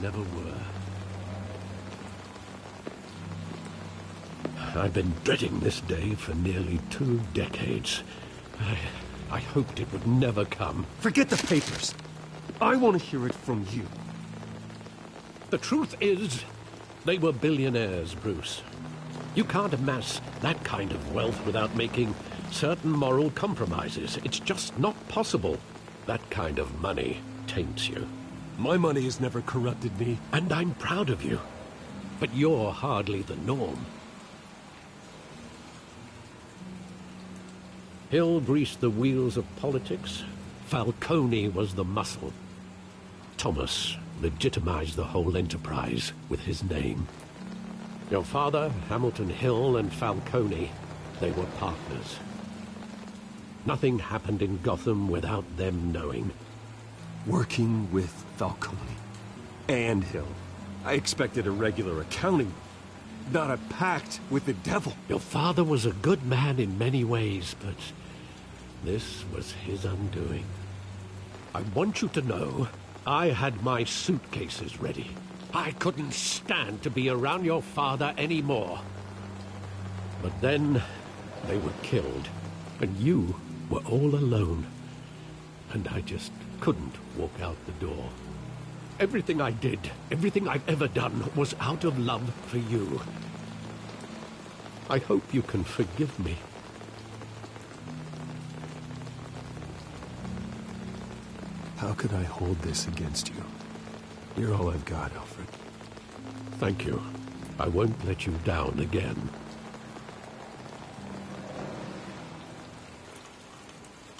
never were. I've been dreading this day for nearly 2 decades. I hoped it would never come. Forget the papers. I want to hear it from you. The truth is, they were billionaires, Bruce. You can't amass that kind of wealth without making certain moral compromises. It's just not possible. That kind of money taints you. My money has never corrupted me. And I'm proud of you. But you're hardly the norm. Hill greased the wheels of politics. Falcone was the muscle. Thomas legitimized the whole enterprise with his name. Your father, Hamilton Hill, and Falcone, they were partners. Nothing happened in Gotham without them knowing. Working with Falcone and Hill. I expected a regular accounting, not a pact with the devil. Your father was a good man in many ways, but this was his undoing. I want you to know, I had my suitcases ready. I couldn't stand to be around your father anymore. But then they were killed, and you were all alone. And I just couldn't walk out the door. Everything I did, everything I've ever done, was out of love for you. I hope you can forgive me. How could I hold this against you? You're all I've got, Alfred. Thank you. I won't let you down again.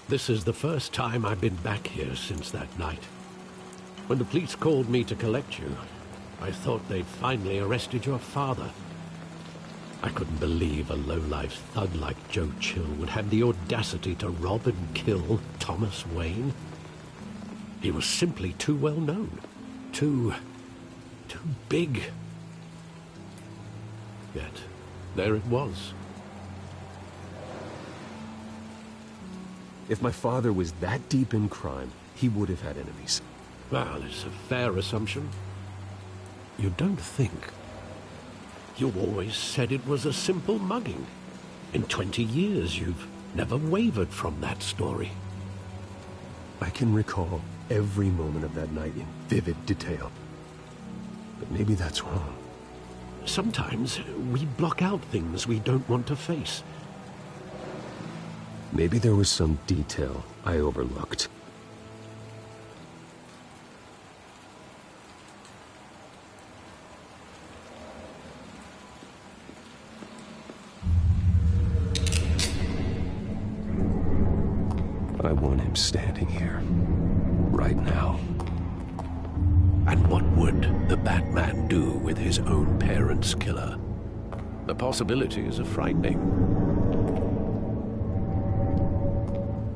This is the first time I've been back here since that night. When the police called me to collect you, I thought they'd finally arrested your father. I couldn't believe a low-life thug like Joe Chill would have the audacity to rob and kill Thomas Wayne. He was simply too well known. Too big. Yet, there it was. If my father was that deep in crime, he would have had enemies. Well, it's a fair assumption. You don't think. You always said it was a simple mugging. In 20 years, you've never wavered from that story. I can recall every moment of that night in vivid detail. But maybe that's wrong. Sometimes we block out things we don't want to face. Maybe there was some detail I overlooked. I want him standing here, right now. And what would the Batman do with his own parents' killer? The possibilities are frightening.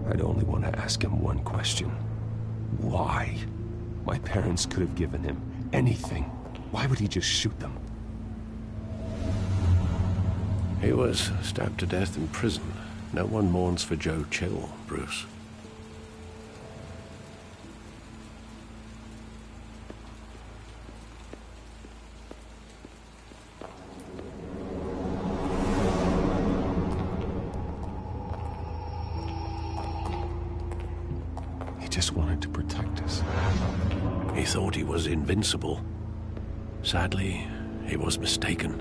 I'd only want to ask him one question. Why? My parents could have given him anything. Why would he just shoot them? He was stabbed to death in prison. No one mourns for Joe Chill, Bruce. Just wanted to protect us. He thought he was invincible. Sadly, he was mistaken.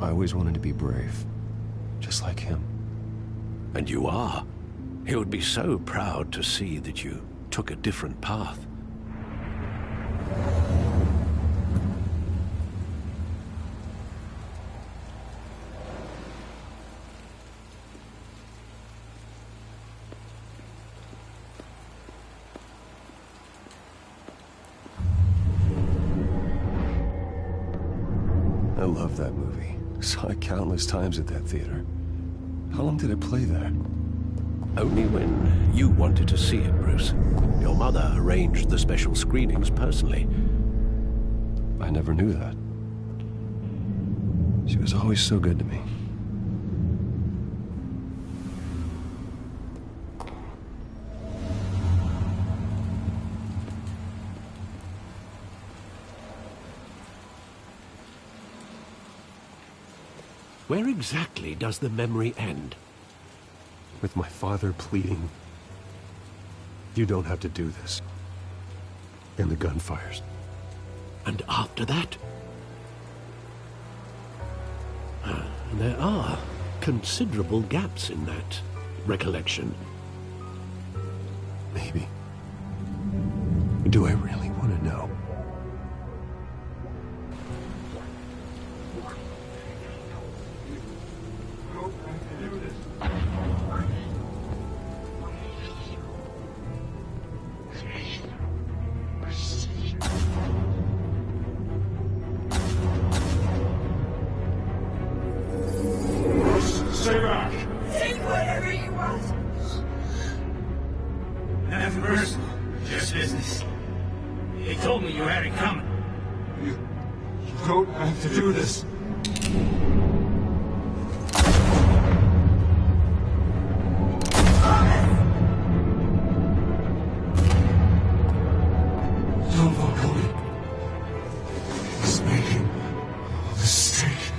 I always wanted to be brave, just like him. And you are. He would be so proud to see that you took a different path. I love that movie. Saw it countless times at that theater. How long did it play there? Only when you wanted to see it, Bruce. Your mother arranged the special screenings personally. I never knew that. She was always so good to me. Where exactly does the memory end? With my father pleading, "You don't have to do this." And the gun fires. And after that? There are considerable gaps in that recollection. Maybe. Do I really want to know? Stay back! Take whatever you want! Nothing personal, just business. They told me you had it coming. You don't have to do this. Don't follow me. He's making a mistake.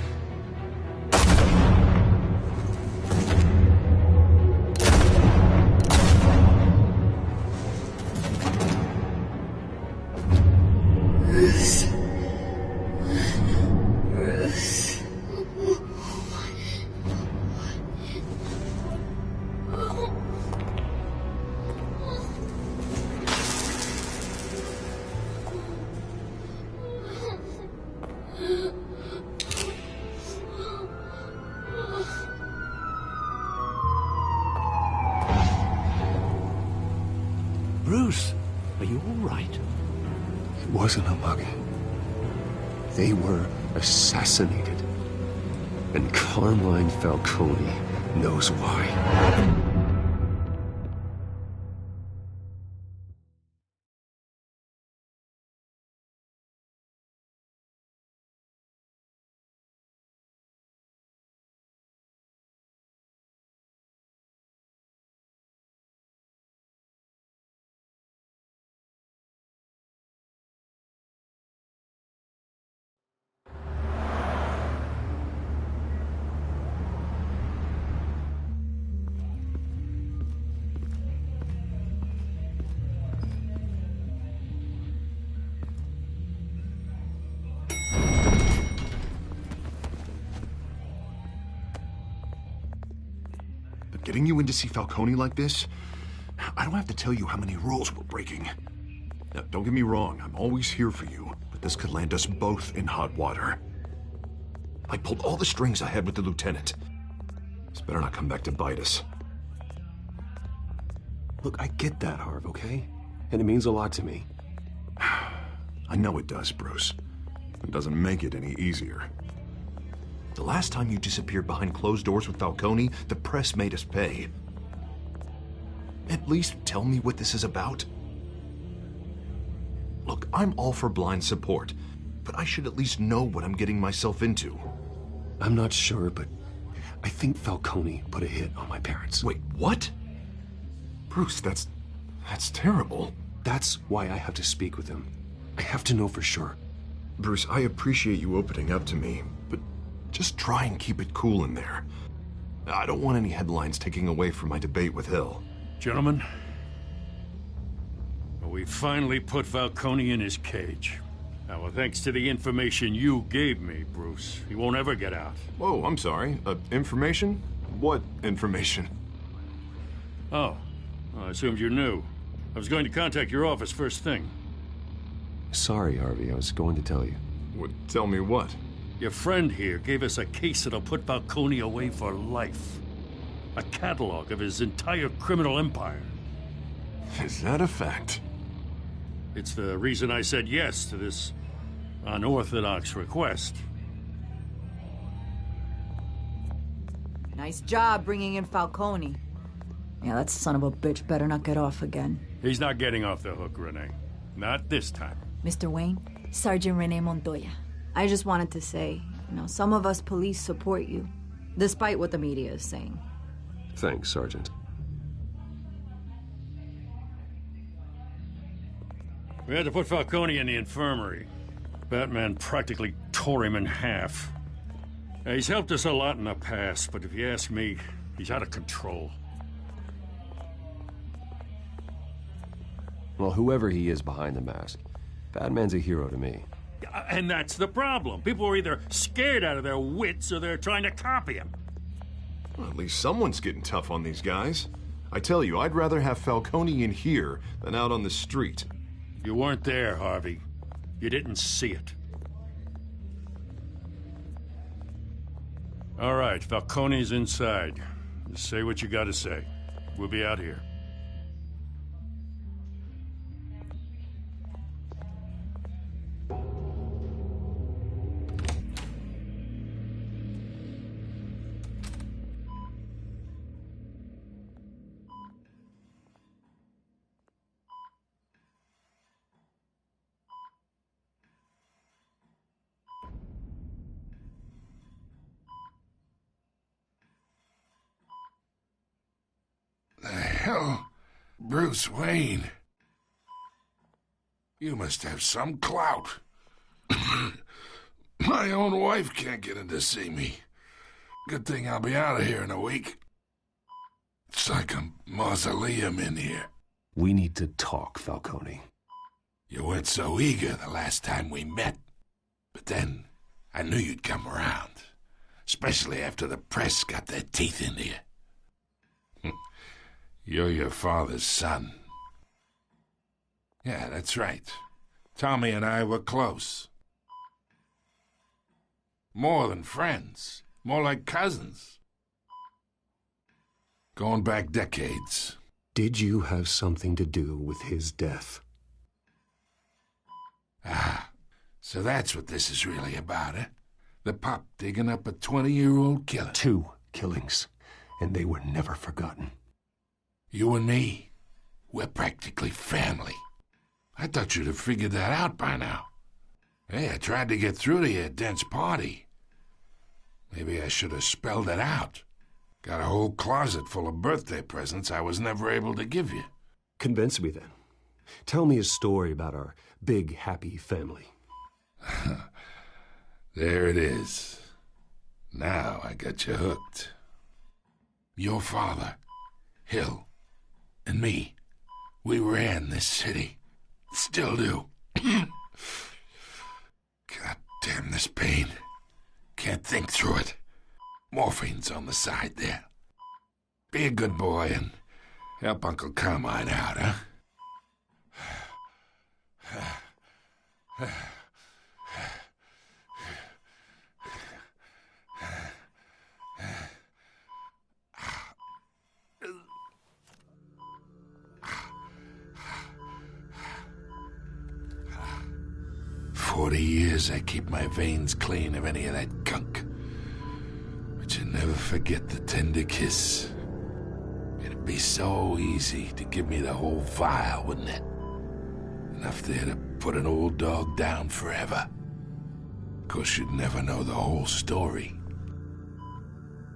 Bruce, are you all right? It wasn't a mug. They were assassinated. And Carmine Falcone knows why. But getting you in to see Falcone like this, I don't have to tell you how many rules we're breaking. Now, don't get me wrong, I'm always here for you, but this could land us both in hot water. I pulled all the strings I had with the lieutenant. This better not come back to bite us. Look, I get that, Harv, okay? And it means a lot to me. I know it does, Bruce. It doesn't make it any easier. The last time you disappeared behind closed doors with Falcone, the press made us pay. At least tell me what this is about. Look, I'm all for blind support, but I should at least know what I'm getting myself into. I'm not sure, but I think Falcone put a hit on my parents. Wait, what? Bruce, that's terrible. That's why I have to speak with him. I have to know for sure. Bruce, I appreciate you opening up to me, but just try and keep it cool in there. I don't want any headlines taking away from my debate with Hill. Gentlemen, we finally put Falcone in his cage. Now, well, thanks to the information you gave me, Bruce, he won't ever get out. Whoa, I'm sorry. Information? What information? Oh, well, I assumed you knew. I was going to contact your office first thing. Sorry, Harvey, I was going to tell you. Tell me what? Your friend here gave us a case that'll put Falcone away for life. A catalog of his entire criminal empire. Is that a fact? It's the reason I said yes to this unorthodox request. Nice job bringing in Falcone. Yeah, that son of a bitch better not get off again. He's not getting off the hook, Renee. Not this time. Mr. Wayne, Sergeant Renee Montoya. I just wanted to say, some of us police support you, despite what the media is saying. Thanks, Sergeant. We had to put Falcone in the infirmary. Batman practically tore him in half. He's helped us a lot in the past, but if you ask me, he's out of control. Well, whoever he is behind the mask, Batman's a hero to me. And that's the problem. People are either scared out of their wits or they're trying to copy him. Well, at least someone's getting tough on these guys. I tell you, I'd rather have Falcone in here than out on the street. You weren't there, Harvey. You didn't see it. All right, Falcone's inside. Just say what you gotta say. We'll be out here. The hell? Bruce Wayne? You must have some clout. My own wife can't get in to see me. Good thing I'll be out of here in a week. It's like a mausoleum in here. We need to talk, Falcone. You weren't so eager the last time we met. But then, I knew you'd come around. Especially after the press got their teeth into you. You're your father's son. Yeah, that's right. Tommy and I were close. More than friends. More like cousins. Going back decades. Did you have something to do with his death? Ah, so that's what this is really about, eh? The pup digging up a 20-year-old killer. 2 killings, and they were never forgotten. You and me, we're practically family. I thought you'd have figured that out by now. Hey, I tried to get through to your dense party. Maybe I should have spelled it out. Got a whole closet full of birthday presents I was never able to give you. Convince me then. Tell me a story about our big, happy family. There it is. Now I got you hooked. Your father, Hill, and me, we ran this city. Still do. God damn this pain. Can't think through it. Morphine's on the side there. Be a good boy and help Uncle Carmine out, huh? 40 years I keep my veins clean of any of that gunk. But you never forget the tender kiss. It'd be so easy to give me the whole vial, wouldn't it? Enough there to put an old dog down forever. Of course, you'd never know the whole story.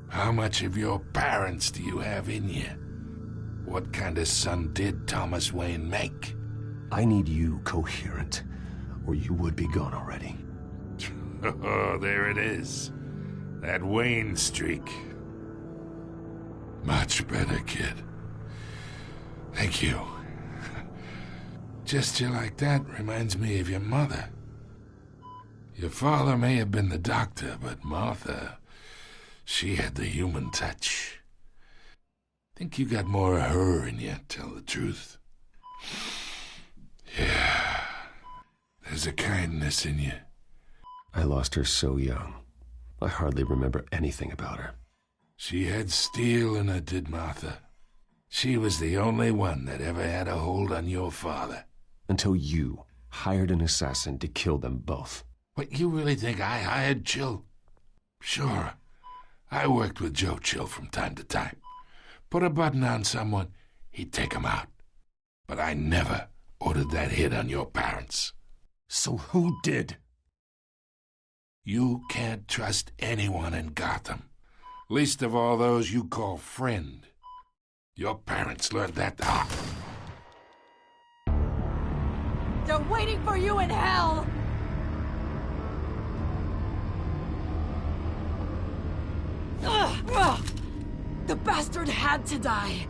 How much of your parents do you have in you? What kind of son did Thomas Wayne make? I need you coherent, or you would be gone already. Oh, there it is. That Wayne streak. Much better, kid. Thank you. Gesture like that reminds me of your mother. Your father may have been the doctor, but Martha, she had the human touch. Think you got more of her in you, tell the truth. Yeah. There's a kindness in you. I lost her so young. I hardly remember anything about her. She had steel in her, did Martha. She was the only one that ever had a hold on your father. Until you hired an assassin to kill them both. What, you really think I hired Chill? Sure. I worked with Joe Chill from time to time. Put a button on someone, he'd take him out. But I never ordered that hit on your parents. So who did? You can't trust anyone in Gotham. Least of all those you call friend. Your parents learned that. They're waiting for you in hell! bastard had to die.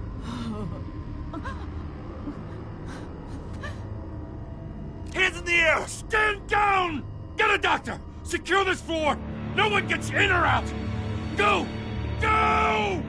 Hands in the air! Stand down! Get a doctor! Secure this floor! No one gets in or out! Go! Go!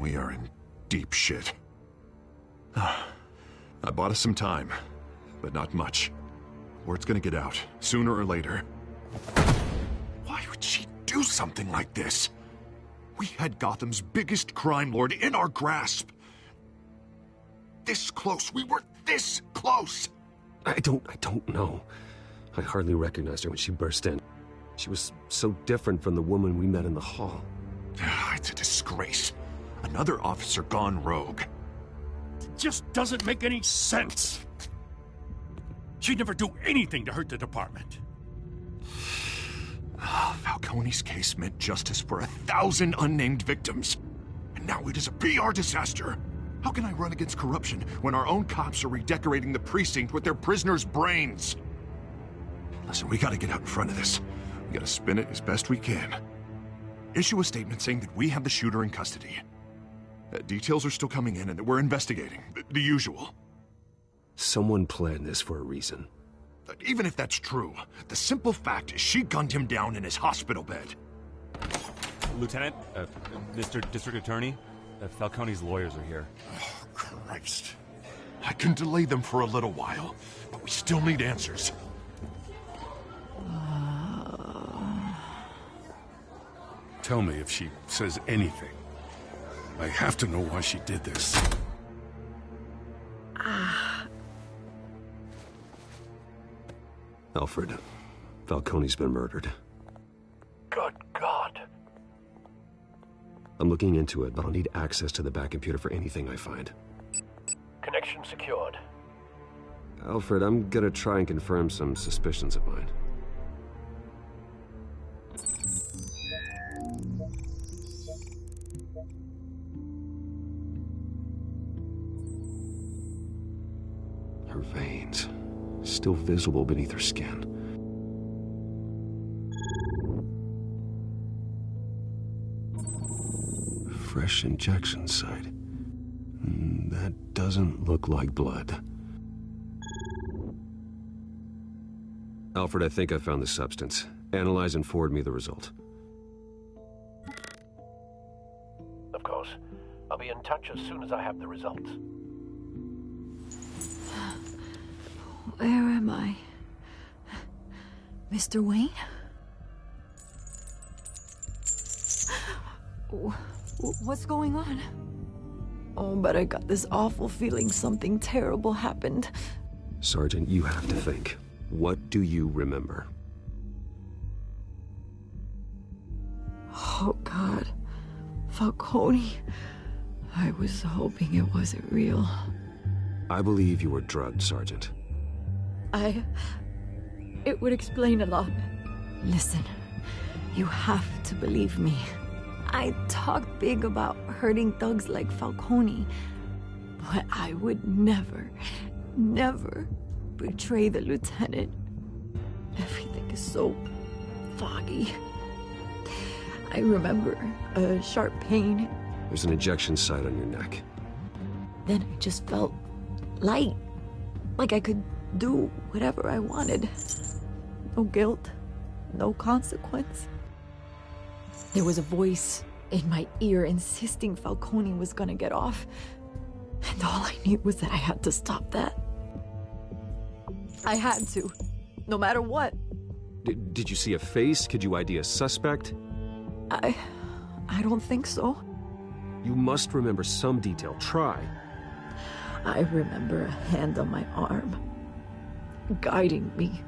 We are in deep shit. I bought us some time, but not much. Word's gonna get out, sooner or later. Why would she do something like this? We had Gotham's biggest crime lord in our grasp. This close. We were this close. I don't know. I hardly recognized her when she burst in. She was so different from the woman we met in the hall. It's a disgrace. Another officer gone rogue. It just doesn't make any sense. She'd never do anything to hurt the department. Falcone's case meant justice for 1,000 unnamed victims. And now it is a PR disaster. How can I run against corruption when our own cops are redecorating the precinct with their prisoners' brains? Listen, we gotta get out in front of this. We gotta spin it as best we can. Issue a statement saying that we have the shooter in custody. Details are still coming in and that we're investigating. The usual. Someone planned this for a reason. Even if that's true, the simple fact is she gunned him down in his hospital bed. Lieutenant, Mr. District Attorney, Falcone's lawyers are here. Oh, Christ. I can delay them for a little while, but we still need answers. Tell me if she says anything. I have to know why she did this. Alfred, Falcone's been murdered. Good God. I'm looking into it, but I'll need access to the back computer for anything I find. Connection secured. Alfred, I'm gonna try and confirm some suspicions of mine. Her veins, still visible beneath her skin. Fresh injection site. That doesn't look like blood. Alfred, I think I found the substance. Analyze and forward me the result. Of course. I'll be in touch as soon as I have the results. Where am I? Mr. Wayne? What's going on? Oh, but I got this awful feeling something terrible happened. Sergeant, you have to think. What do you remember? Oh, God. Falcone. I was hoping it wasn't real. I believe you were drugged, Sergeant. It would explain a lot. Listen, you have to believe me. I talk big about hurting thugs like Falcone, but I would never betray the lieutenant. Everything is so foggy. I remember a sharp pain. There's an injection site on your neck. Then I just felt light, like I could do whatever I wanted. No guilt, no consequence. There was a voice in my ear insisting Falcone was gonna get off. And all I knew was that I had to stop that. I had to, no matter what. Did you see a face? Could you ID a suspect? I don't think so. You must remember some detail. Try. I remember a hand on my arm, guiding me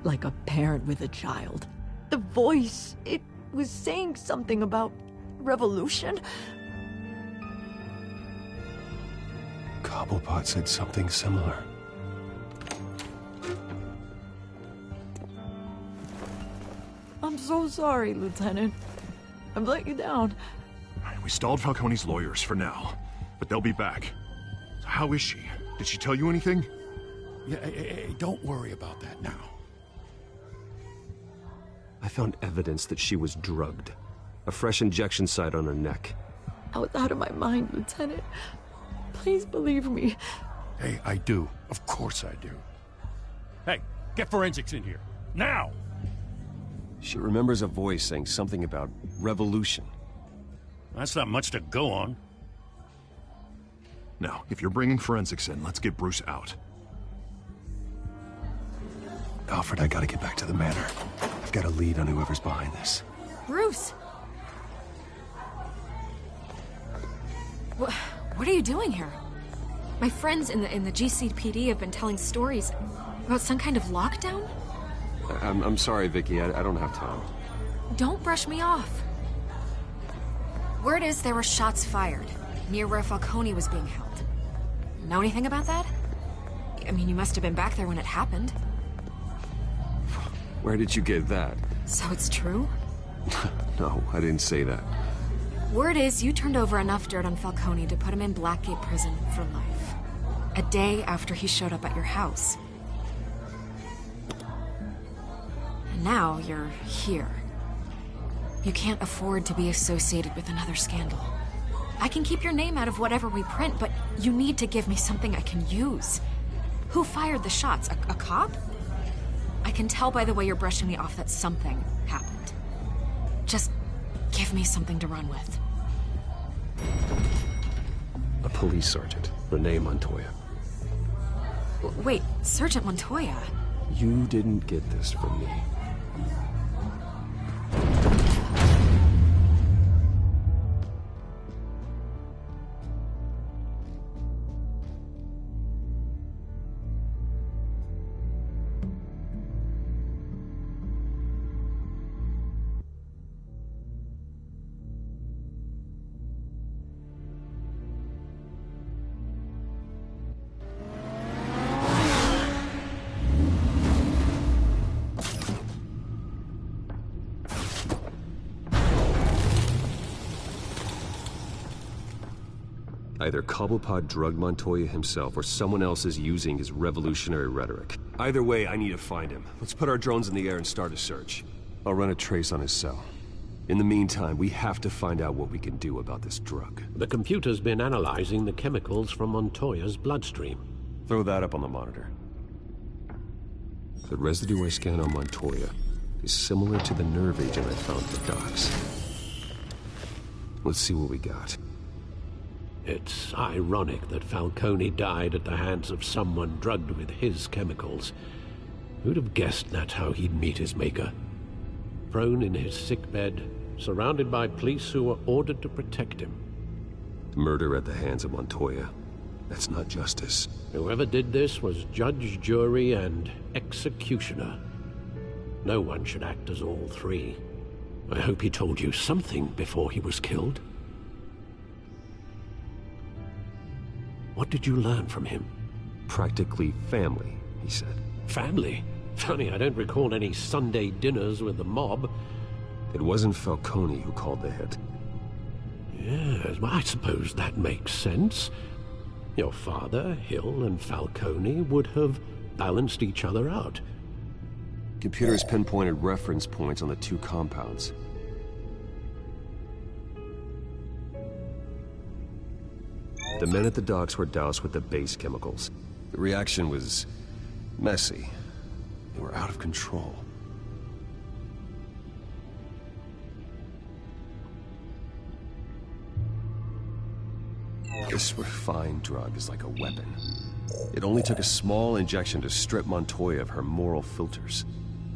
like a parent with a child. The voice, it was saying something about revolution? Cobblepot said something similar. I'm so sorry, Lieutenant. I've let you down. We stalled Falcone's lawyers for now, but they'll be back. So how is she? Did she tell you anything? Yeah, hey, don't worry about that now. I found evidence that she was drugged. A fresh injection site on her neck. I was out of my mind, Lieutenant. Please believe me. Hey, I do. Of course I do. Hey, get forensics in here. Now! She remembers a voice saying something about revolution. That's not much to go on. Now, if you're bringing forensics in, let's get Bruce out. Alfred, I gotta get back to the manor. I've got a lead on whoever's behind this. Bruce! What are you doing here? My friends in the GCPD have been telling stories about some kind of lockdown? I'm sorry, Vicky. I don't have time. Don't brush me off. Word is there were shots fired near where Falcone was being held. Know anything about that? I mean, you must have been back there when it happened. Where did you get that? So it's true? No, I didn't say that. Word is you turned over enough dirt on Falcone to put him in Blackgate Prison for life. A day after he showed up at your house. And now you're here. You can't afford to be associated with another scandal. I can keep your name out of whatever we print, but you need to give me something I can use. Who fired the shots? A cop? I can tell by the way you're brushing me off that something happened. Just give me something to run with. A police sergeant, Renee Montoya. Wait, Sergeant Montoya? You didn't get this from me. Either Cobblepot drugged Montoya himself, or someone else is using his revolutionary rhetoric. Either way, I need to find him. Let's put our drones in the air and start a search. I'll run a trace on his cell. In the meantime, we have to find out what we can do about this drug. The computer's been analyzing the chemicals from Montoya's bloodstream. Throw that up on the monitor. The residue I scan on Montoya is similar to the nerve agent I found at the docks. Let's see what we got. It's ironic that Falcone died at the hands of someone drugged with his chemicals. Who'd have guessed that's how he'd meet his maker? Prone in his sickbed, surrounded by police who were ordered to protect him. Murder at the hands of Montoya. That's not justice. Whoever did this was judge, jury, and executioner. No one should act as all three. I hope he told you something before he was killed. What did you learn from him? Practically family, he said. Family? Funny, I don't recall any Sunday dinners with the mob. It wasn't Falcone who called the hit. Yes, well, I suppose that makes sense. Your father, Hill, and Falcone would have balanced each other out. Computers pinpointed reference points on the two compounds. The men at the docks were doused with the base chemicals. The reaction was messy. They were out of control. This refined drug is like a weapon. It only took a small injection to strip Montoya of her moral filters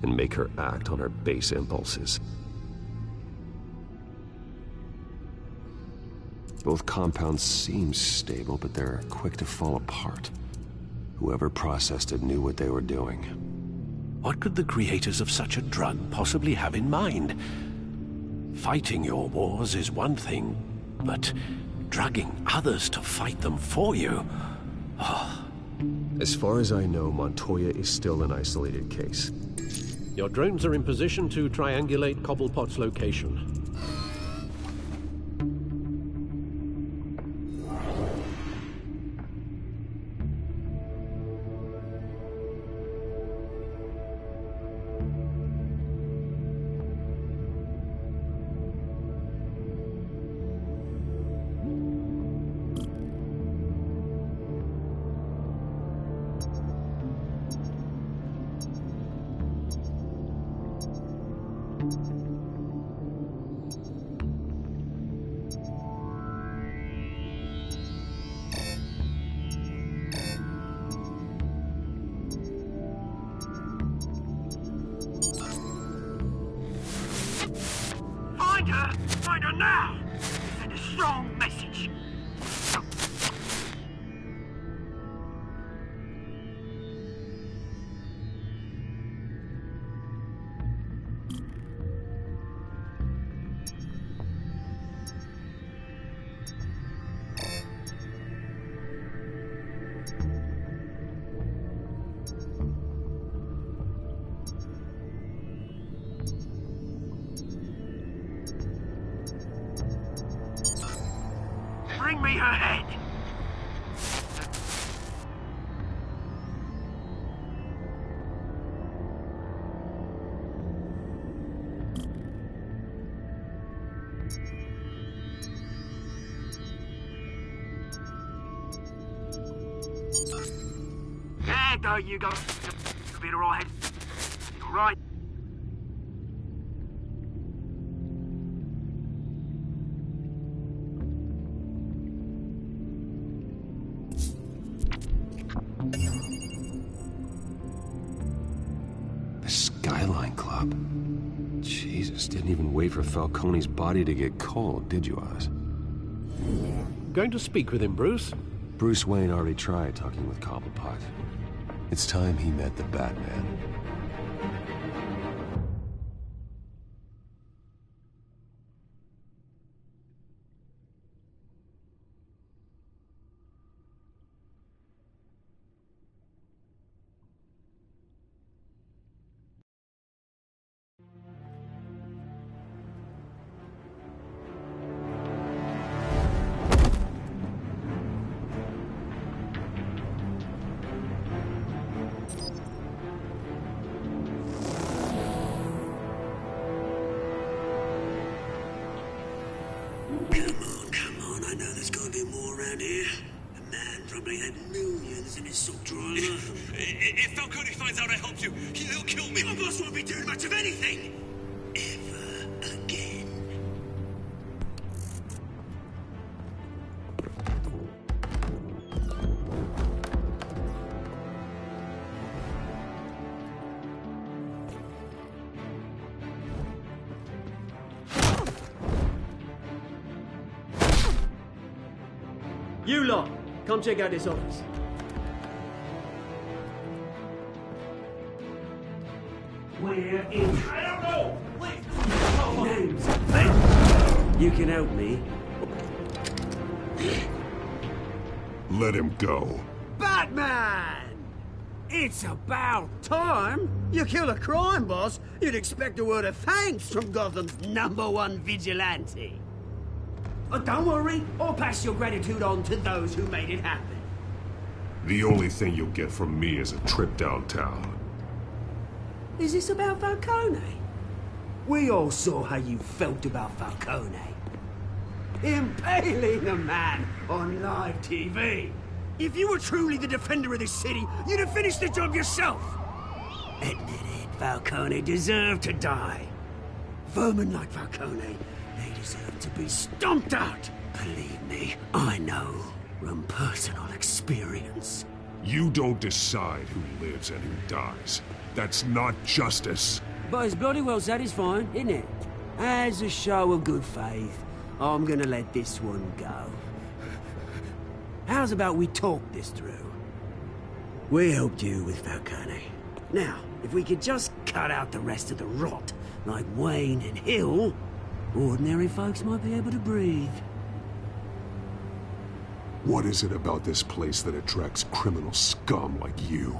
and make her act on her base impulses. Both compounds seem stable, but they're quick to fall apart. Whoever processed it knew what they were doing. What could the creators of such a drug possibly have in mind? Fighting your wars is one thing, but drugging others to fight them for you... As far as I know, Montoya is still an isolated case. Your drones are in position to triangulate Cobblepot's location. Find her now! Send a strong message! Bring me her head! There you go. You'll be alright. All right. The Skyline Club. Jesus, didn't even wait for Falcone's body to get cold, did you, Oz? Going to speak with him, Bruce? Bruce Wayne already tried talking with Cobblepot. It's time he met the Batman. Come on, I know there's gotta be more around here. The man probably had millions in his sock drawer. If Falcone finds out I helped you, he'll kill me. Your boss won't be doing much of anything! Ever again. You lot, come check out this office. Where is... I don't know! Wait! Names. You can help me. Let him go. Batman! It's about time. You kill a crime boss, you'd expect a word of thanks from Gotham's #1 vigilante. Oh, don't worry, I'll pass your gratitude on to those who made it happen. The only thing you'll get from me is a trip downtown. Is this about Falcone? We all saw how you felt about Falcone. Impaling a man on live TV. If you were truly the defender of this city, you'd have finished the job yourself. Admit it, Falcone deserved to die. Vermin like Falcone, they deserve to be stomped out. Believe me, I know from personal experience. You don't decide who lives and who dies. That's not justice. But it's bloody well satisfying, isn't it? As a show of good faith, I'm gonna let this one go. How's about we talk this through? We helped you with Falcone. Now, if we could just cut out the rest of the rot, like Wayne and Hill, ordinary folks might be able to breathe. What is it about this place that attracts criminal scum like you?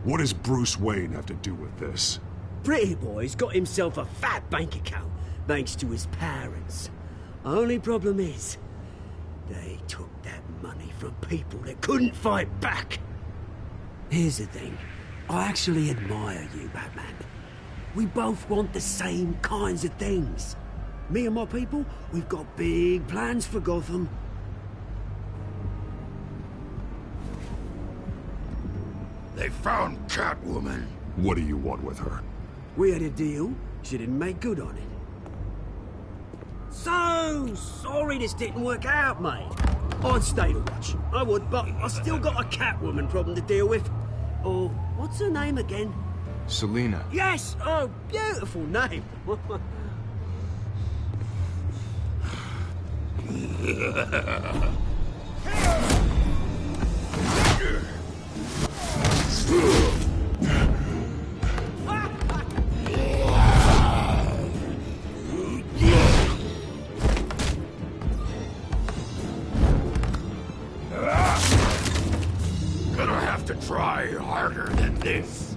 What does Bruce Wayne have to do with this? Pretty boy's got himself a fat bank account, thanks to his parents. Only problem is, they took that money from people that couldn't fight back. Here's the thing. I actually admire you, Batman. We both want the same kinds of things. Me and my people, we've got big plans for Gotham. They found Catwoman. What do you want with her? We had a deal. She didn't make good on it. So sorry this didn't work out, mate. I'd stay to watch. I would, but I still got a Catwoman problem to deal with. Oh, what's her name again? Selina. Yes! Oh, beautiful name. Gonna have to try harder than this.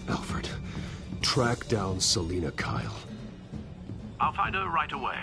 Alfred, track down Selina Kyle. I'll find her right away.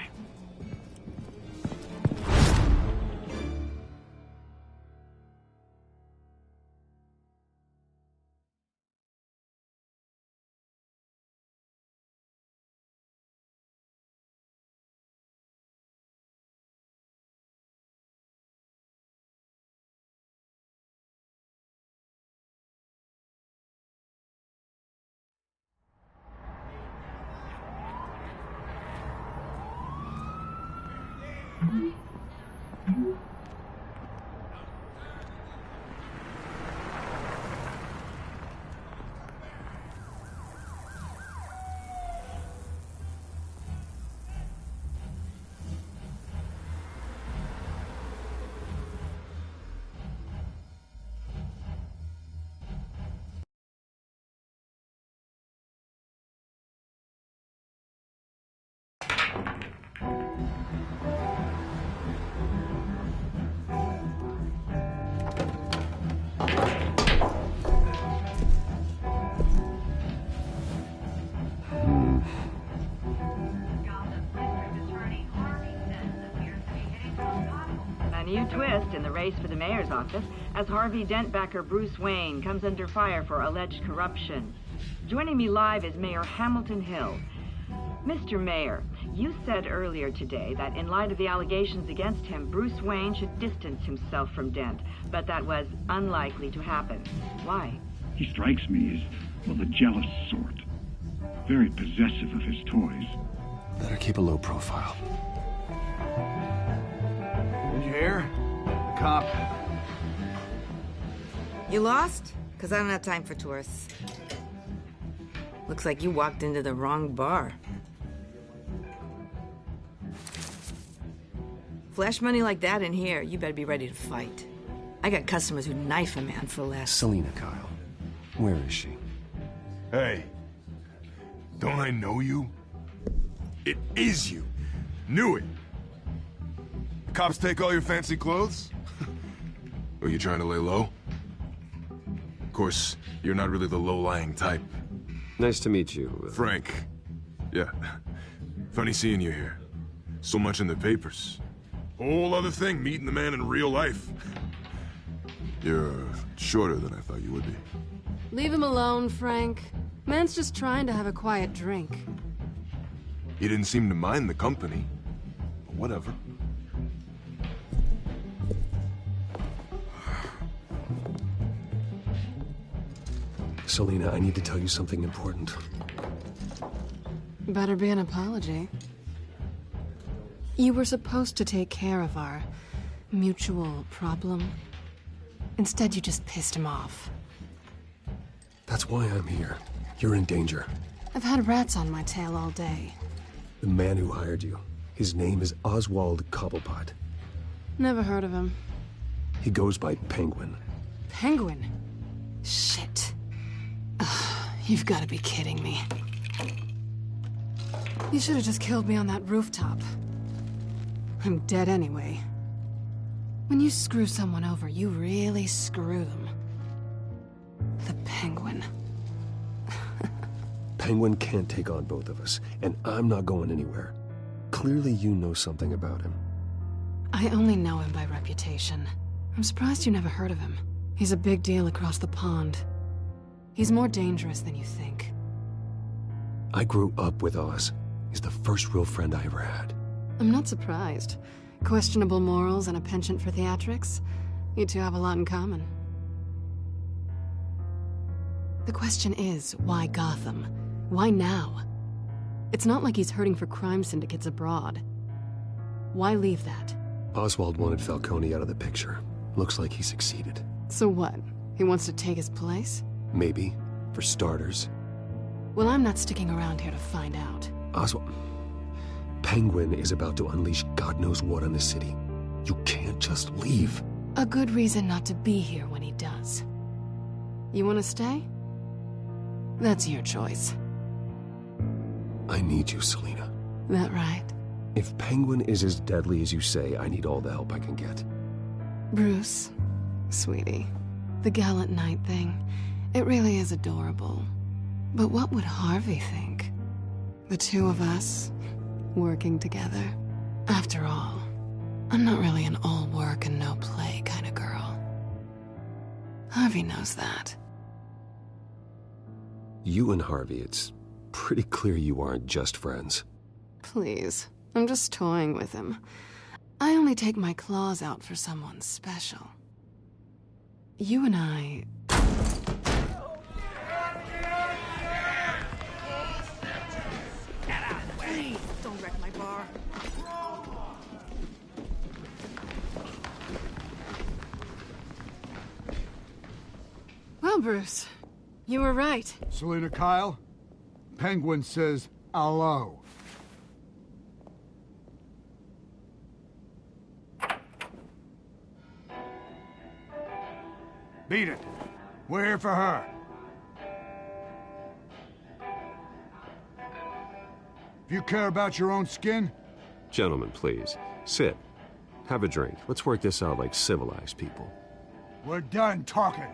A new twist in the race for the mayor's office as Harvey Dent-backer Bruce Wayne comes under fire for alleged corruption. Joining me live is Mayor Hamilton Hill. Mr. Mayor, you said earlier today that in light of the allegations against him, Bruce Wayne should distance himself from Dent, but that was unlikely to happen. Why? He strikes me as, well, the jealous sort. Very possessive of his toys. Better keep a low profile. Did you hear? The cop. You lost? Because I don't have time for tourists. Looks like you walked into the wrong bar. Flash money like that in here, you better be ready to fight. I got customers who'd knife a man for less. Selina Kyle. Where is she? Hey. Don't I know you? It is you. Knew it. The cops take all your fancy clothes? Are you trying to lay low? Of course, you're not really the low-lying type. Nice to meet you. Frank. Yeah. Funny seeing you here. So much in the papers. Whole other thing, meeting the man in real life. You're shorter than I thought you would be. Leave him alone, Frank. Man's just trying to have a quiet drink. He didn't seem to mind the company. But whatever. Selina, I need to tell you something important. Better be an apology. You were supposed to take care of our mutual problem. Instead, you just pissed him off. That's why I'm here. You're in danger. I've had rats on my tail all day. The man who hired you, his name is Oswald Cobblepot. Never heard of him. He goes by Penguin. Penguin? Shit. Ugh, you've got to be kidding me. You should have just killed me on that rooftop. I'm dead anyway. When you screw someone over, you really screw them. The Penguin. Penguin can't take on both of us, and I'm not going anywhere. Clearly you know something about him. I only know him by reputation. I'm surprised you never heard of him. He's a big deal across the pond. He's more dangerous than you think. I grew up with Oz. He's the first real friend I ever had. I'm not surprised. Questionable morals and a penchant for theatrics. You two have a lot in common. The question is, why Gotham? Why now? It's not like he's hurting for crime syndicates abroad. Why leave that? Oswald wanted Falcone out of the picture. Looks like he succeeded. So what? He wants to take his place? Maybe. For starters. Well, I'm not sticking around here to find out. Oswald... Penguin is about to unleash God knows what on the city. You can't just leave. A good reason not to be here when he does. You want to stay? That's your choice. I need you, Selina. That right? If Penguin is as deadly as you say, I need all the help I can get. Bruce, sweetie, the gallant knight thing, it really is adorable. But what would Harvey think? The two of us, working together. After all, I'm not really an all work and no play kind of girl. Harvey knows that. You and Harvey, it's pretty clear you aren't just friends. Please, I'm just toying with him. I only take my claws out for someone special. You and I... Get out of the way! Don't wreck my bar. Well, Bruce, you were right. Selina Kyle, Penguin says hello. Beat it. We're here for her. If you care about your own skin... Gentlemen, please. Sit. Have a drink. Let's work this out like civilized people. We're done talking.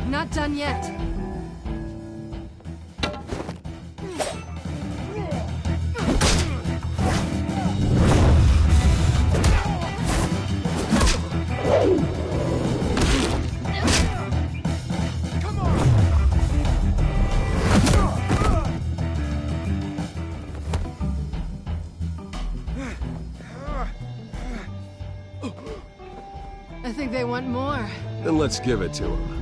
Not done yet. I think they want more. Then let's give it to them.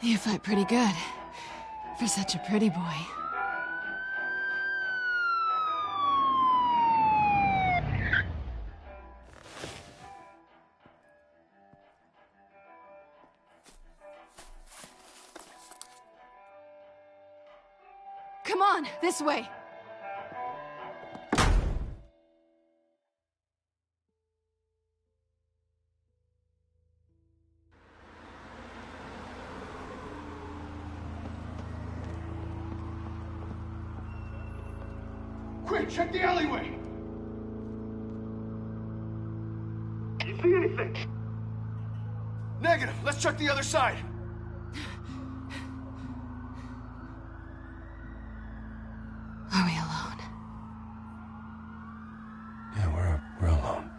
You fight pretty good. For such a pretty boy. Come on, this way! Quick, check the alleyway! You see anything? Negative. Let's check the other side. Are we alone? Yeah, we're alone.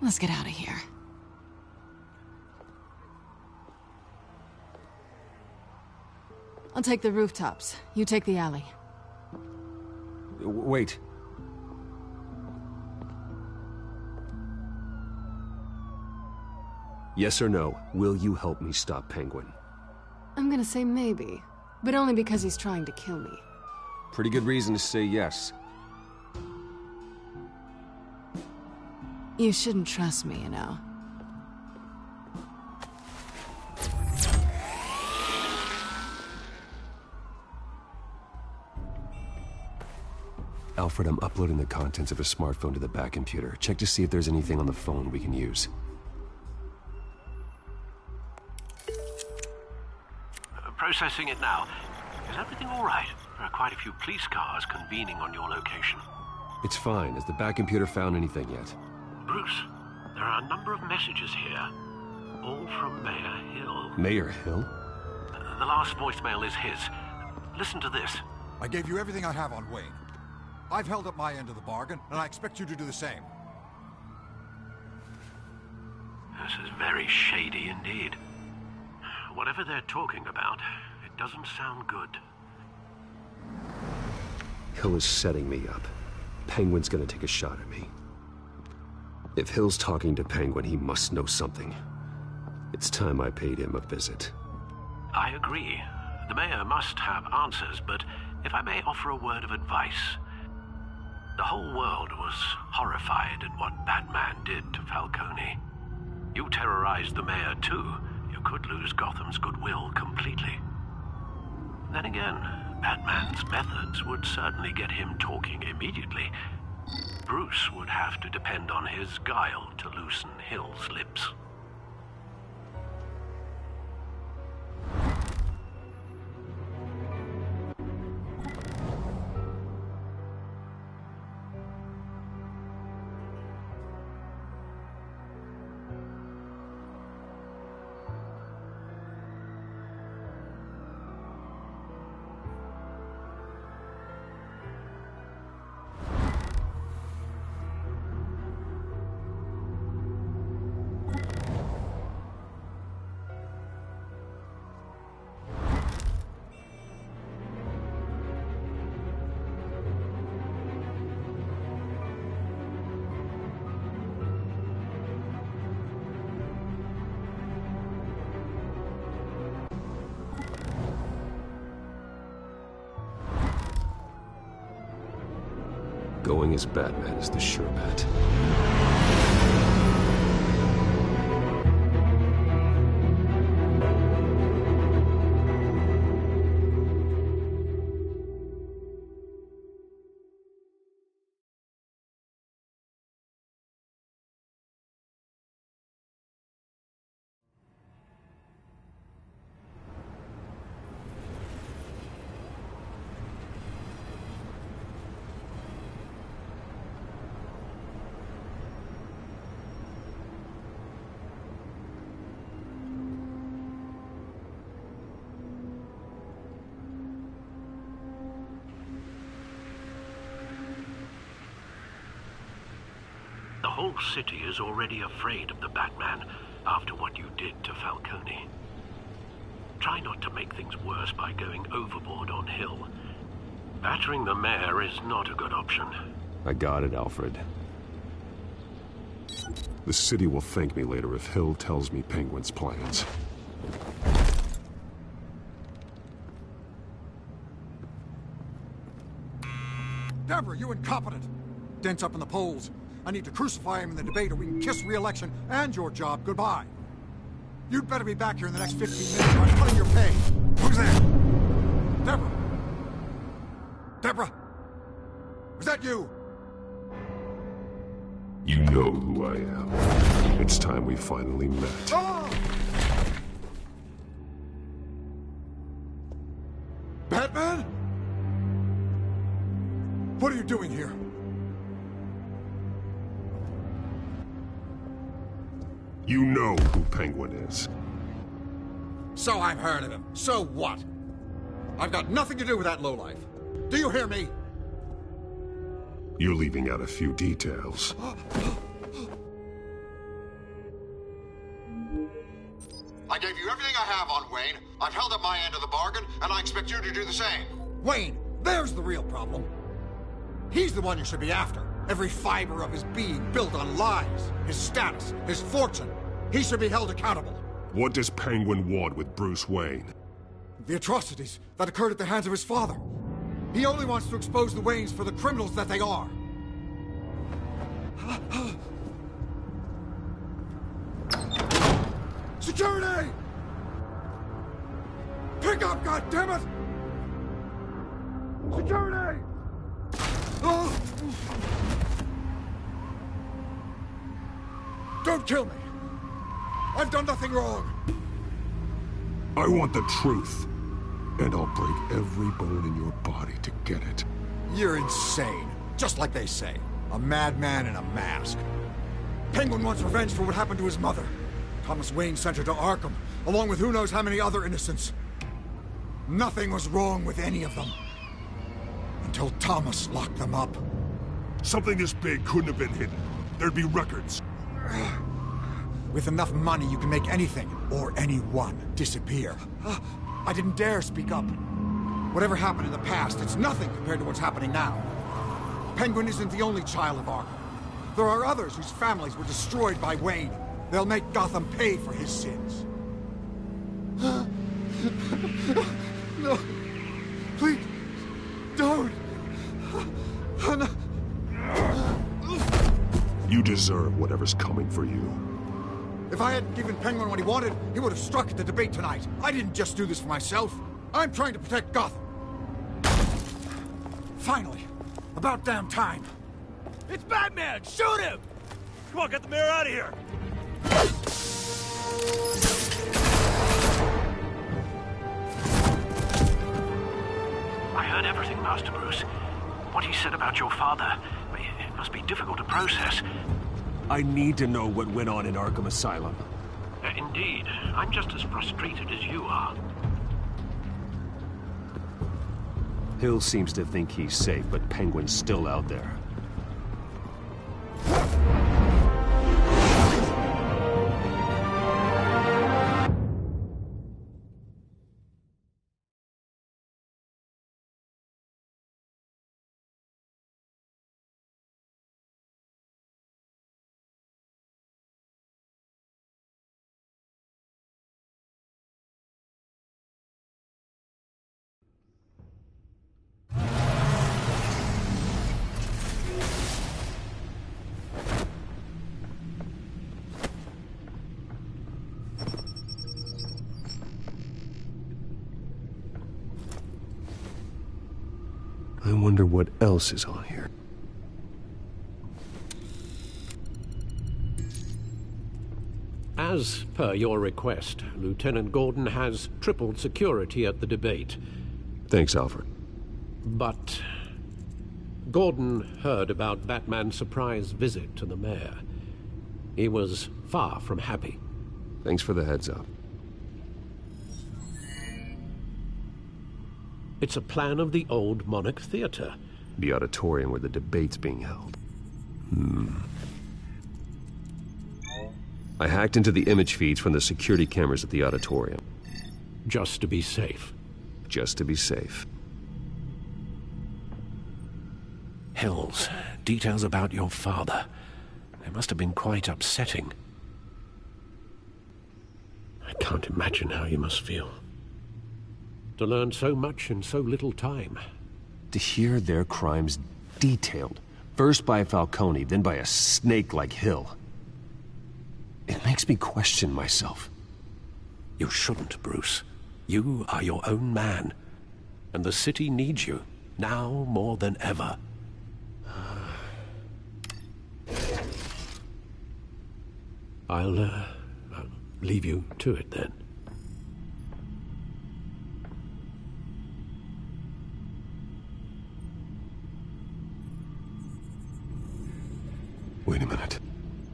Let's get out of here. I'll take the rooftops. You take the alley. Wait. Yes or no, will you help me stop Penguin? I'm gonna say maybe, but only because he's trying to kill me. Pretty good reason to say yes. You shouldn't trust me, you know. Alfred, I'm uploading the contents of a smartphone to the back computer. Check to see if there's anything on the phone we can use. Processing it now. Is everything all right? There are quite a few police cars convening on your location. It's fine. Has the back computer found anything yet? Bruce, there are a number of messages here. All from Mayor Hill. Mayor Hill? The last voicemail is his. Listen to this. I gave you everything I have on Wayne. I've held up my end of the bargain, and I expect you to do the same. This is very shady indeed. Whatever they're talking about, it doesn't sound good. Hill is setting me up. Penguin's gonna take a shot at me. If Hill's talking to Penguin, he must know something. It's time I paid him a visit. I agree. The mayor must have answers, but if I may offer a word of advice. The whole world was horrified at what Batman did to Falcone. You terrorized the mayor too. You could lose Gotham's goodwill completely. Then again, Batman's methods would certainly get him talking immediately. Bruce would have to depend on his guile to loosen Hill's lips. Going as Batman is the sure bet. The whole city is already afraid of the Batman after what you did to Falcone. Try not to make things worse by going overboard on Hill. Battering the mayor is not a good option. I got it, Alfred. The city will thank me later if Hill tells me Penguin's plans. Deborah, you incompetent! Dent's up in the polls. I need to crucify him in the debate or we can kiss re-election and your job goodbye. You'd better be back here in the next 15 minutes or I'm cutting your pay. Who's there? Deborah? Deborah? Was that you? You know who I am. It's time we finally met. Ah! Batman? What are you doing here? You know who Penguin is. So I've heard of him. So what? I've got nothing to do with that lowlife. Do you hear me? You're leaving out a few details. I gave you everything I have on Wayne. I've held up my end of the bargain, and I expect you to do the same. Wayne, there's the real problem. He's the one you should be after. Every fiber of his being built on lies, his status, his fortune. He should be held accountable. What does Penguin want with Bruce Wayne? The atrocities that occurred at the hands of his father. He only wants to expose the Waynes for the criminals that they are. Security! Pick up, goddammit! Security! Oh. Don't kill me! I've done nothing wrong! I want the truth. And I'll break every bone in your body to get it. You're insane. Just like they say. A madman in a mask. Penguin wants revenge for what happened to his mother. Thomas Wayne sent her to Arkham, along with who knows how many other innocents. Nothing was wrong with any of them. Until Thomas locked them up. Something this big couldn't have been hidden. There'd be records. With enough money, you can make anything, or anyone, disappear. I didn't dare speak up. Whatever happened in the past, it's nothing compared to what's happening now. Penguin isn't the only child of Arkham. There are others whose families were destroyed by Wayne. They'll make Gotham pay for his sins. No. Please. Don't. No. You deserve whatever's coming for you. If I hadn't given Penguin what he wanted, he would have struck at the debate tonight. I didn't just do this for myself. I'm trying to protect Gotham. Finally. About damn time. It's Batman! Shoot him! Come on, get the mayor out of here! I heard everything, Master Bruce. What he said about your father, it must be difficult to process. I need to know what went on in Arkham Asylum. Indeed. I'm just as frustrated as you are. Hill seems to think he's safe, but Penguin's still out there. I wonder what else is on here. As per your request, Lieutenant Gordon has tripled security at the debate. Thanks, Alfred. But Gordon heard about Batman's surprise visit to the mayor. He was far from happy. Thanks for the heads up. It's a plan of the old Monarch Theater. The auditorium where the debate's being held. I hacked into the image feeds from the security cameras at the auditorium. Just to be safe. Just to be safe. Hills. Details about your father. They must have been quite upsetting. I can't imagine how you must feel. To learn so much in so little time. To hear their crimes detailed, first by Falcone, then by a snake like Hill. It makes me question myself. You shouldn't, Bruce. You are your own man. And the city needs you, now more than ever. I'll leave you to it then. Wait a minute.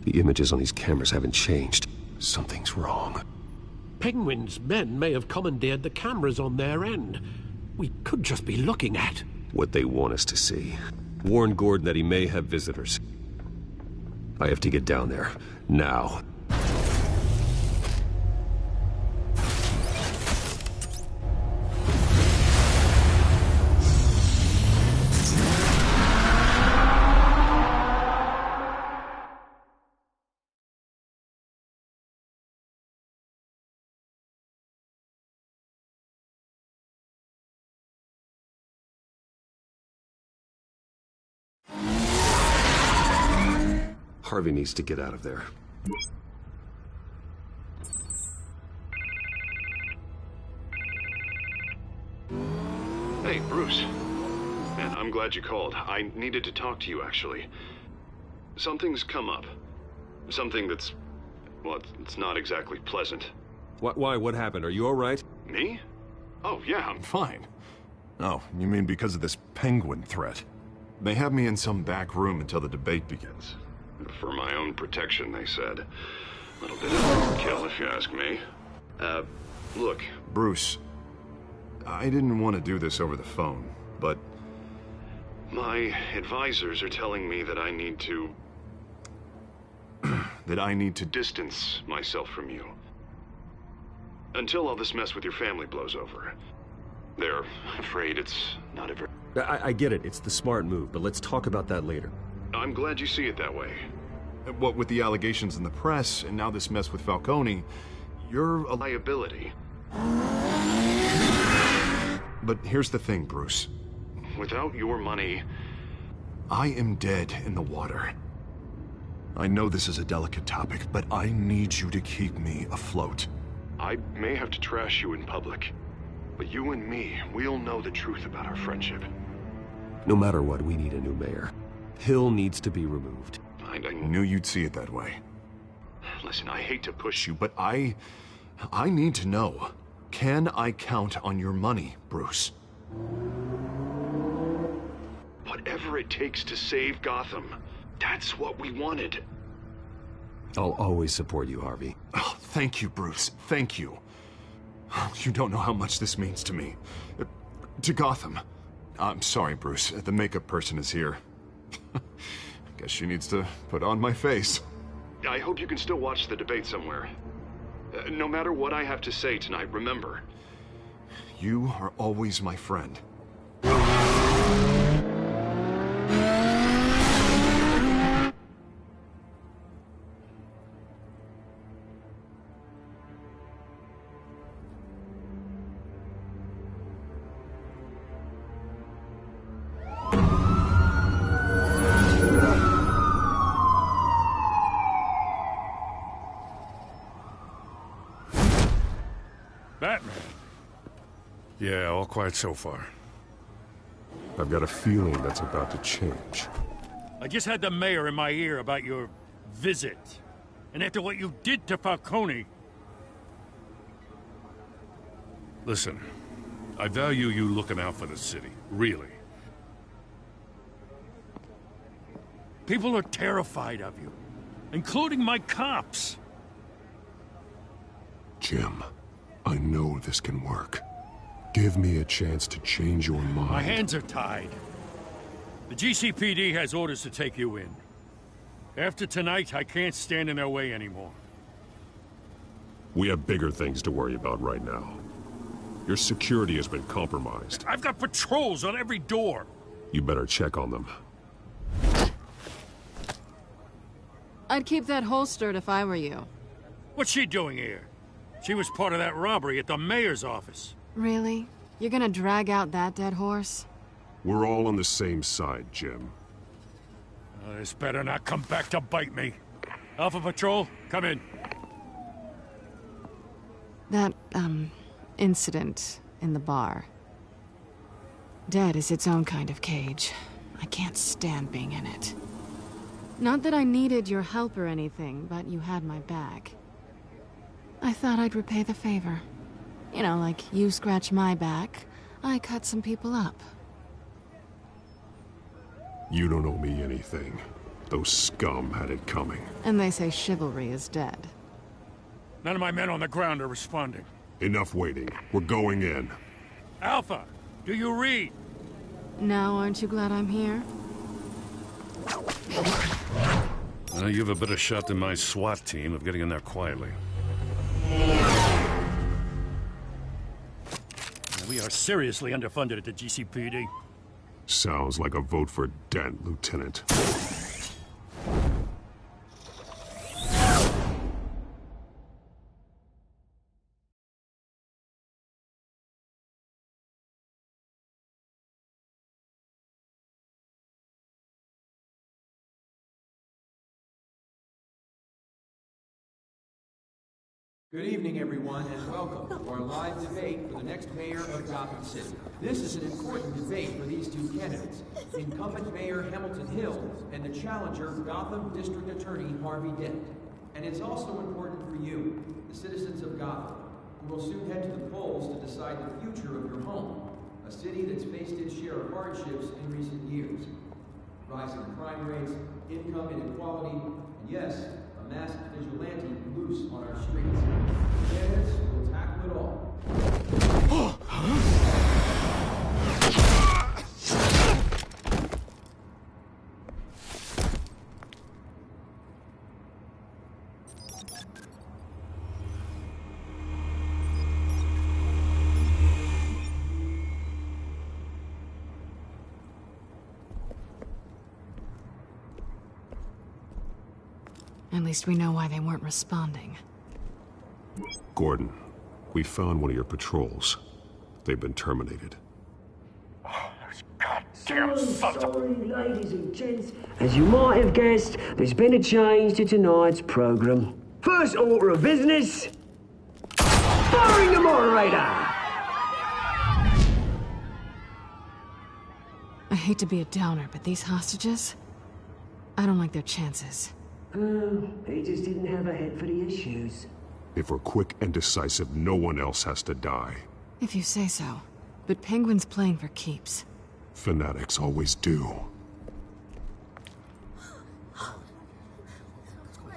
The images on these cameras haven't changed. Something's wrong. Penguin's men may have commandeered the cameras on their end. We could just be looking at what they want us to see. Warn Gordon that he may have visitors. I have to get down there. Now. Harvey needs to get out of there. Hey, Bruce. Man, I'm glad you called. I needed to talk to you, actually. Something's come up. Something that's... well, it's not exactly pleasant. Why? What happened? Are you all right? Me? Oh, yeah, I'm fine. Oh, you mean because of this penguin threat? They have me in some back room until the debate begins. For my own protection, they said. Little bit of overkill, if you ask me. Look, Bruce, I didn't want to do this over the phone, but my advisors are telling me that I need to... that I need to distance myself from you. Until all this mess with your family blows over. They're afraid it's not ever... I get it. It's the smart move, but let's talk about that later. I'm glad you see it that way. What with the allegations in the press, and now this mess with Falcone, you're a liability. But here's the thing, Bruce. Without your money, I am dead in the water. I know this is a delicate topic, but I need you to keep me afloat. I may have to trash you in public, but you and me, we'll know the truth about our friendship. No matter what, we need a new mayor. Hill needs to be removed. I knew you'd see it that way. Listen, I hate to push you, but I need to know. Can I count on your money, Bruce? Whatever it takes to save Gotham, that's what we wanted. I'll always support you, Harvey. Oh, thank you, Bruce. Thank you. You don't know how much this means to me. To Gotham. I'm sorry, Bruce. The makeup person is here. Guess she needs to put on my face. I hope you can still watch the debate somewhere. No matter what I have to say tonight, remember, you are always my friend. Batman. Yeah, all quiet so far. I've got a feeling that's about to change. I just had the mayor in my ear about your visit. And after what you did to Falcone... Listen, I value you looking out for the city, really. People are terrified of you, including my cops. Jim, I know this can work. Give me a chance to change your mind. My hands are tied. The GCPD has orders to take you in. After tonight, I can't stand in their way anymore. We have bigger things to worry about right now. Your security has been compromised. I've got patrols on every door. You better check on them. I'd keep that holstered if I were you. What's she doing here? She was part of that robbery at the mayor's office. Really? You're gonna drag out that dead horse? We're all on the same side, Jim. This better not come back to bite me. Alpha Patrol, come in. That, incident in the bar. Dead is its own kind of cage. I can't stand being in it. Not that I needed your help or anything, but you had my back. I thought I'd repay the favor. You know, like you scratch my back, I cut some people up. You don't owe me anything. Those scum had it coming. And they say chivalry is dead. None of my men on the ground are responding. Enough waiting. We're going in. Alpha, do you read? Now, aren't you glad I'm here? You have a better shot than my SWAT team of getting in there quietly. We are seriously underfunded at the GCPD. Sounds like a vote for Dent, Lieutenant. Good evening, everyone, and welcome to our live debate for the next mayor of Gotham City. This is an important debate for these two candidates, incumbent Mayor Hamilton Hill and the challenger, Gotham District Attorney Harvey Dent. And it's also important for you, the citizens of Gotham, who will soon head to the polls to decide the future of your home, a city that's faced its share of hardships in recent years. Rising crime rates, income inequality, and yes, a masked vigilante loose on our streets. Candidates will tackle it all. At least we know why they weren't responding. Gordon, we found one of your patrols. They've been terminated. So sorry, ladies and gents. As you might have guessed, there's been a change to tonight's program. First order of business, firing the moderator! I hate to be a downer, but these hostages, I don't like their chances. He just didn't have a head for the issues. If we're quick and decisive, no one else has to die. If you say so. But Penguin's playing for keeps. Fanatics always do.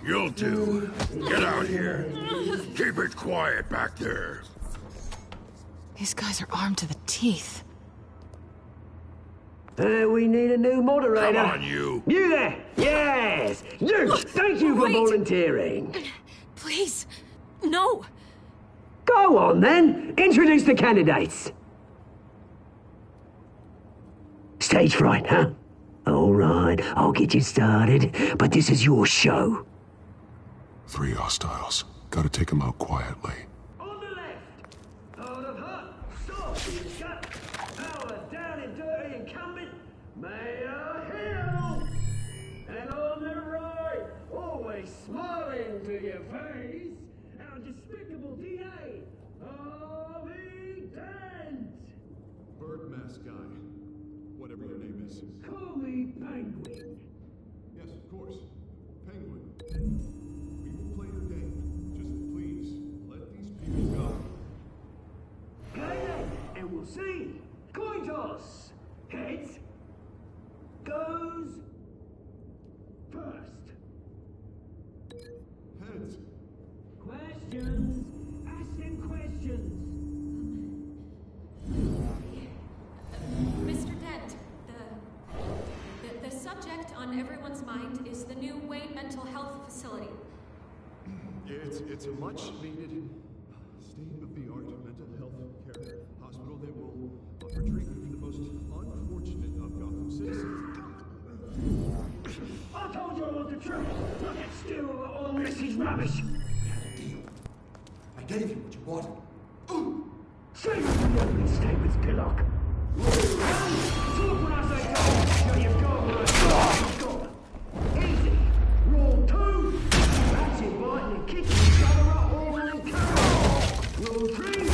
You'll do. Get out here. Keep it quiet back there. These guys are armed to the teeth. We need a new moderator. Come on, you. You there! Yes! You! Thank you for volunteering. Please, no. Go on, then. Introduce the candidates. Stage fright, huh? All right, I'll get you started, but this is your show. 3 hostiles. Gotta take them out quietly. On the left, out of hot, soft in shut, power down and dirty incumbent, Mayor Hill. And on the right, always smiling to your face, our despicable DA, Harvey Dent. Bird mask guy. Whatever your name is. Call me Penguin. Yes, of course. Penguin. We will play your game. Just please, let these people go. Okay then, and we'll see. Coin toss. Heads goes first. Heads. Questions. Ask them questions. Mr. Dent, the subject on everyone's mind is the new Wayne Mental Health Facility. It's a much-needed, state-of-the-art mental health care hospital that will offer treatment for the most unfortunate of Gotham citizens. I told you I want to Get still, or all this is rubbish. I gave you what you wanted. Say what you want and stay with Pillock. Talk when I say go. Now you've got what I've got. Easy. Rule 2. That's inviting and kicking each other up all in chaos. Rule 3.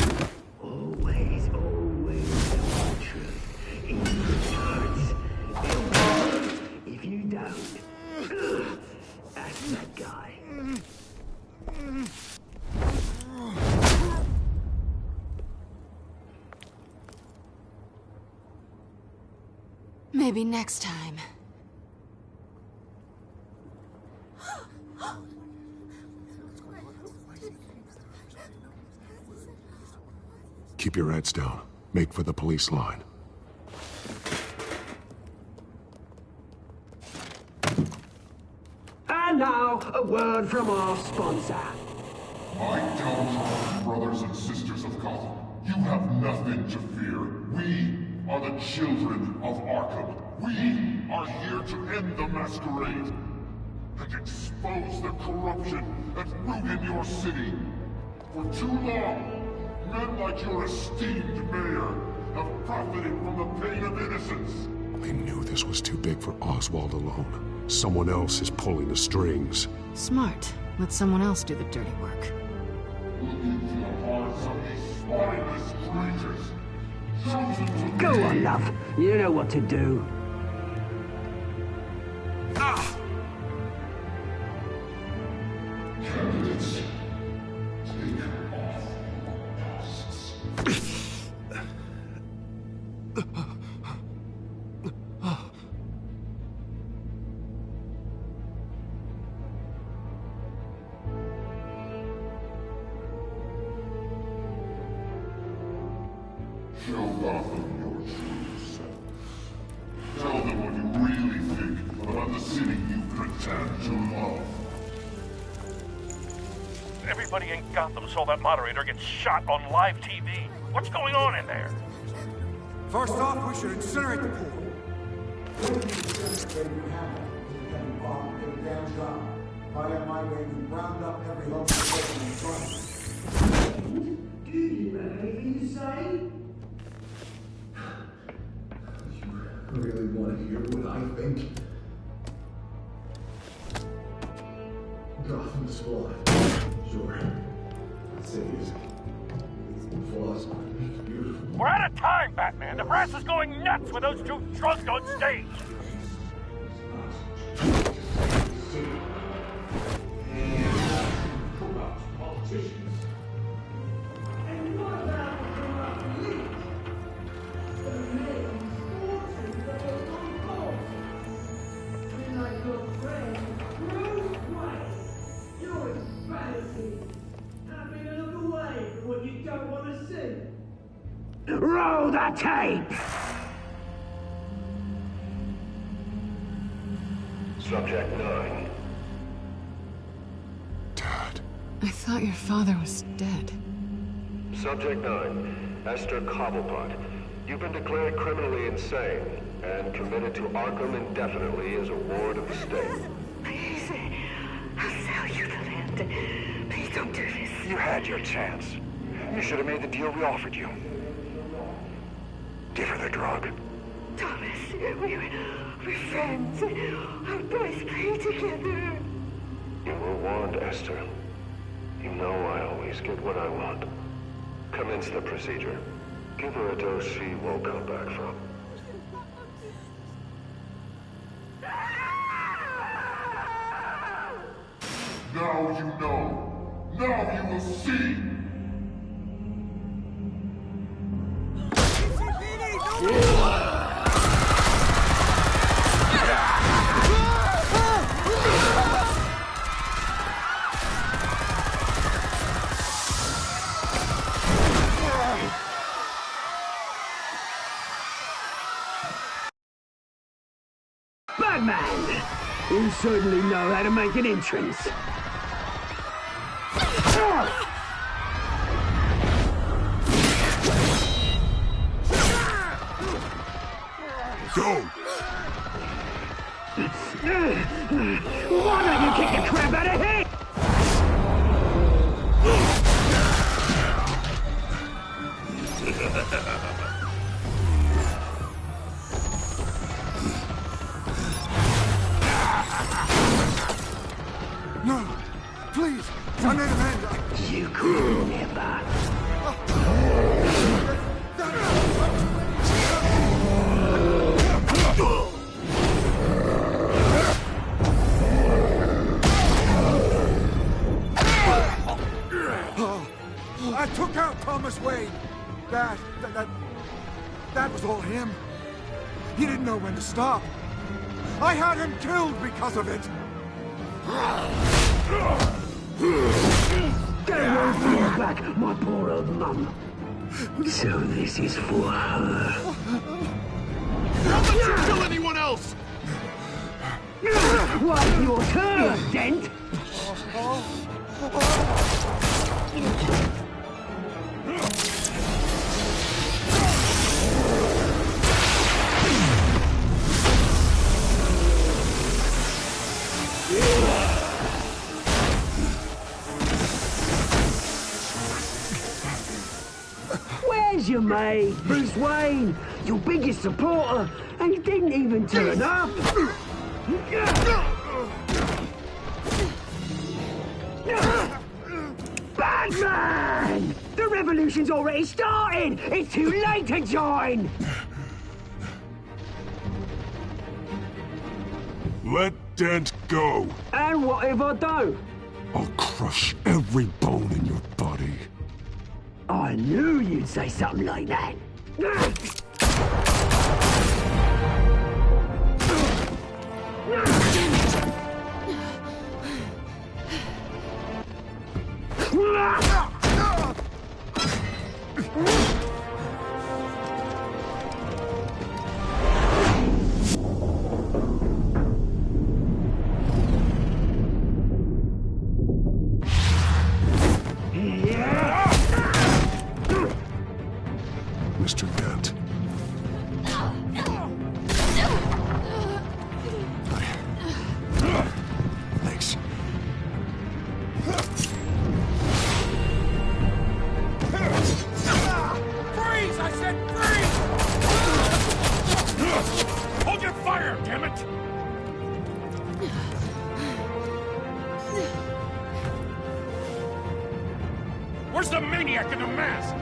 Always tell the truth. In good times. It'll be worse if you don't. That's that guy. Maybe next time. Keep your heads down. Make for the police line. And now, a word from our sponsor. My downtrodden brothers and sisters of Gotham, you have nothing to fear. We are the children of Arkham. We are here to end the masquerade and expose the corruption that rooted your city. For too long, men like your esteemed mayor have profited from the pain of innocence. They knew this was too big for Oswald alone. Someone else is pulling the strings. Smart. Let someone else do the dirty work. Look into the hearts of these spineless creatures. Chosen to Go on, love. You know what to do. Candidates, take off masks. Show Gotham your true self. Tell them what you really think about the city you pretend to love. Everybody in Gotham saw that moderator get shot on live TV. What's going on in there? First off, we should incinerate the pool. I am my way to round up every local person in front. Did you have anything to say? You really want to hear what I think? Gotham's flawed. Sure. I'd say it's flaws make beautiful. We're out of time, Batman. The press is going nuts with those two drunks on stage. Corrupt politicians. And what about the corrupt elite? The men's fortunes that were uncaused. And like your friend, Bruce Wayne, you're insanity. Having to look away from what you don't want to see. Roll the tape! Subject 9. I thought your father was dead. Subject 9, Esther Cobblepot. You've been declared criminally insane and committed to Arkham indefinitely as a ward of the state. Please, I'll sell you the land. Please don't do this. You had your chance. You should have made the deal we offered you. Give her the drug. Thomas, we're friends. Our boys play together. You were warned, Esther. You know I always get what I want. Commence the procedure. Give her a dose she won't come back from. Now you know. Now you will see. Batman! You certainly know how to make an entrance. Go! Why don't you kick the crap out of here? No, please, I made amends. You could never. I took out Thomas Wayne. That was all him. He didn't know when to stop. I had him killed because of it. Get away from your back, my poor old mum. So this is for her. Don't let you kill anyone else! What's your turn, Dent? Where's your mate, Bruce Wayne? Your biggest supporter, and he didn't even turn up. Batman! The revolution's already started! It's too late to join! Let Dent go. And what if I don't? I'll crush every bone in your body. I knew you'd say something like that. Mr. Dent. Thanks. Freeze! I said freeze! Hold your fire, damn it! Where's the maniac in the mask?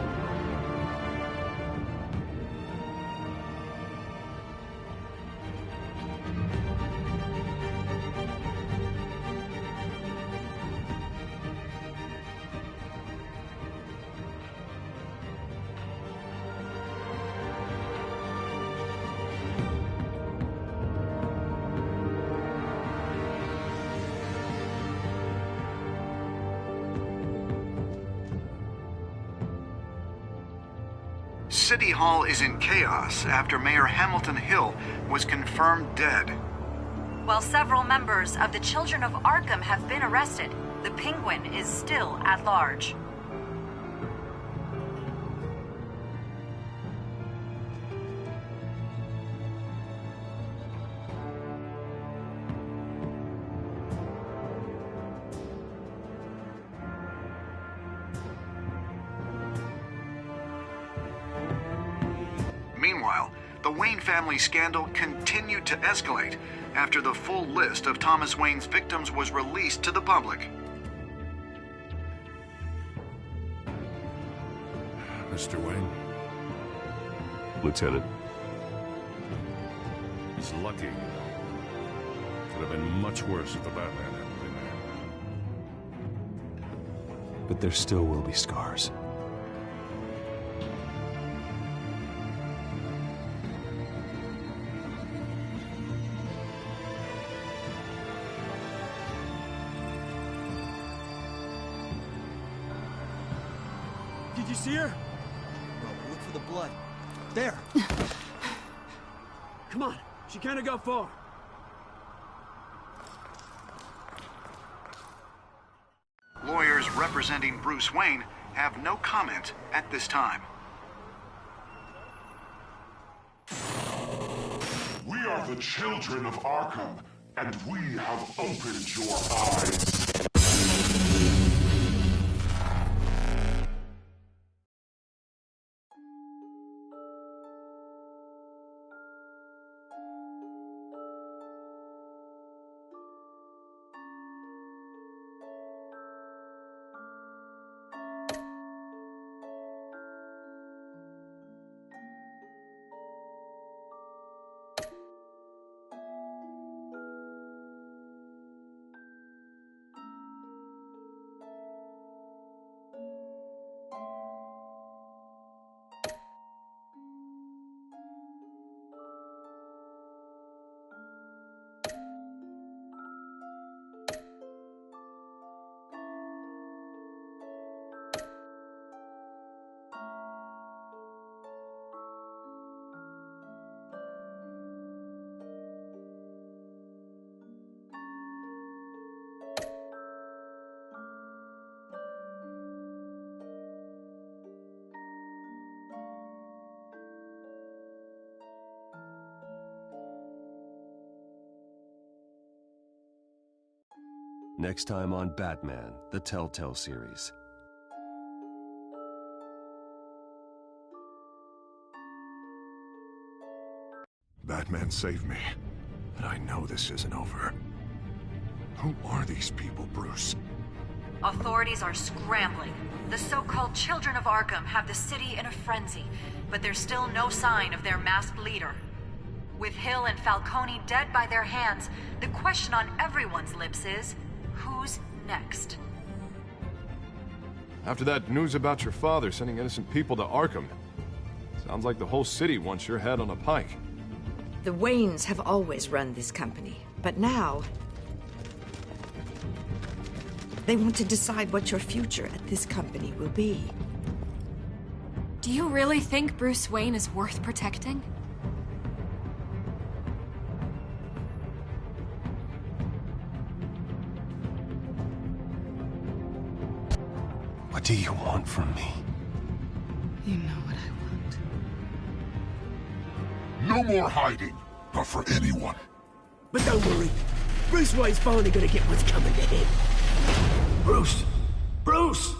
City Hall is in chaos after Mayor Hamilton Hill was confirmed dead. While several members of the Children of Arkham have been arrested, the Penguin is still at large. Meanwhile, the Wayne family scandal continued to escalate after the full list of Thomas Wayne's victims was released to the public. Mr. Wayne? Lieutenant. He's lucky. Could have been much worse if the Batman hadn't been there. But there still will be scars. Did you see her? No, look for the blood. There. Come on. She can't have got far. Lawyers representing Bruce Wayne have no comment at this time. We are the children of Arkham, and we have opened your eyes. Next time on Batman, the Telltale series. Batman saved me, but I know this isn't over. Who are these people, Bruce? Authorities are scrambling. The so-called Children of Arkham have the city in a frenzy, but there's still no sign of their masked leader. With Hill and Falcone dead by their hands, the question on everyone's lips is, who's next? After that news about your father sending innocent people to Arkham, sounds like the whole city wants your head on a pike. The Waynes have always run this company, but now they want to decide what your future at this company will be. Do you really think Bruce Wayne is worth protecting? What do you want from me? You know what I No want. more hiding, not for anyone. But don't worry, Bruce Wayne's finally gonna get what's coming to him. Bruce! Bruce!